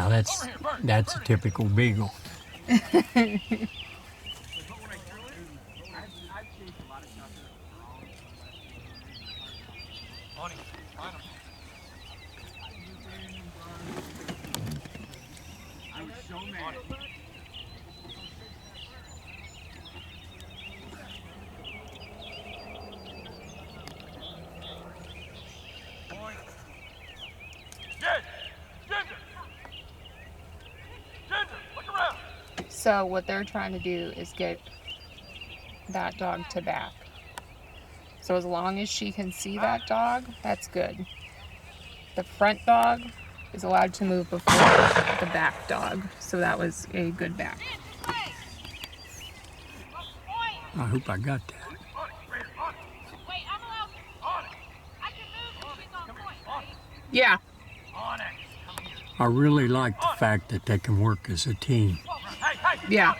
Now that's a typical beagle. So what they're trying to do is get that dog to back. So as long as she can see that dog, that's good. The front dog is allowed to move before the back dog. So that was a good back. I hope I got that. Yeah. I really like the fact that they can work as a team. Yeah.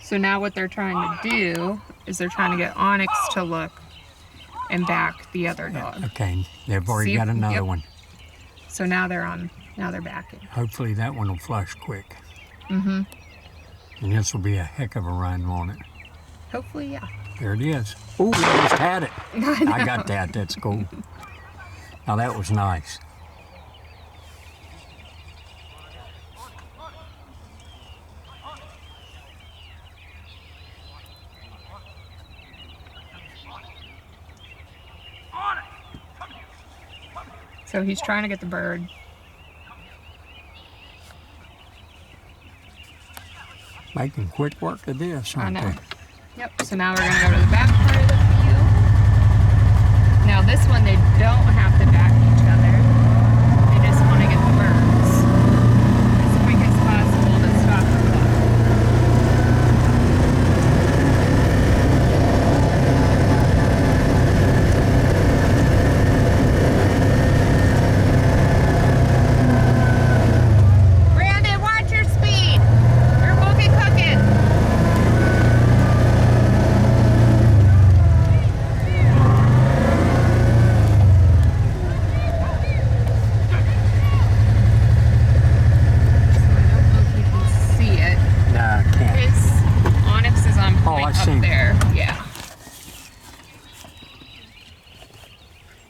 So now what they're trying to do is they're trying to get Onyx to look and back the other dog. Okay, they've already got another one. So now they're backing. Hopefully that one will flush quick. Mm-hmm. And this will be a heck of a run, won't it? Hopefully, yeah. There it is. Ooh, I just had it. I got that. That's cool. Now that was nice. So he's trying to get the bird. Making quick work of this, aren't they? Yep. So now we're going to go to the back part of the field. Now this one, they don't have to back each other. They just want to get the birds as quick as possible to stop the clock. Brandon, watch your speed. You're moving cooking.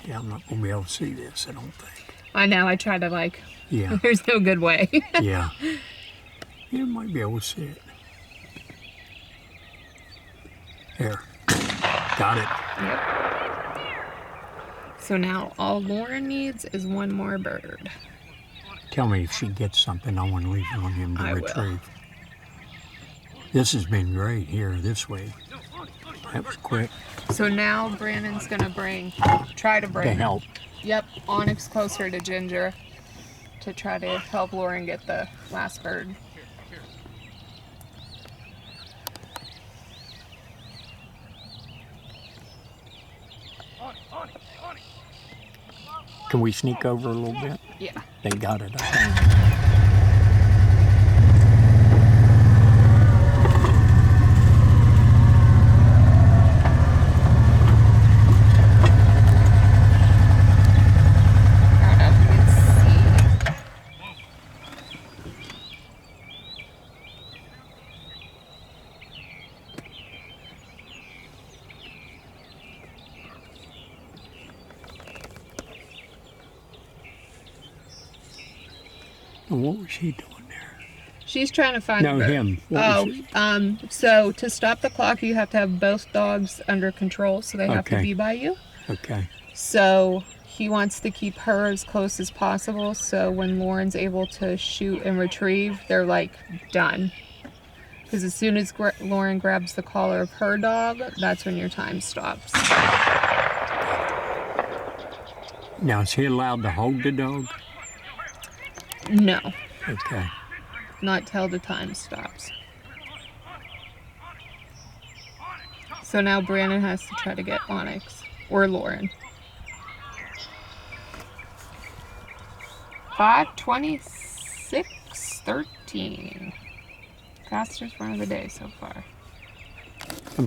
Yeah, I'm not going to be able to see this, I don't think. I know, I tried to Yeah. There's no good way. Yeah. You might be able to see it. There. Got it. Yep. So now all Lauren needs is one more bird. Tell me if she gets something, I want to leave it on him to retrieve. This has been great here this way. That was quick. So now Brandon's gonna try to bring To help. Yep, Onyx closer to Ginger to try to help Lauren get the last bird. Can we sneak over a little bit? Yeah. They got it, I think. What was she doing there? She's trying to find No, the bird. him. So to stop the clock, you have to have both dogs under control, so they have to be by you. Okay. So he wants to keep her as close as possible, so when Lauren's able to shoot and retrieve, they're done. Because as soon as Lauren grabs the collar of her dog, that's when your time stops. Now, is he allowed to hold the dog? No. Okay. Not till the time stops. So now Brandon has to try to get Onyx or Lauren. 5:26:13. Fastest run of the day so far.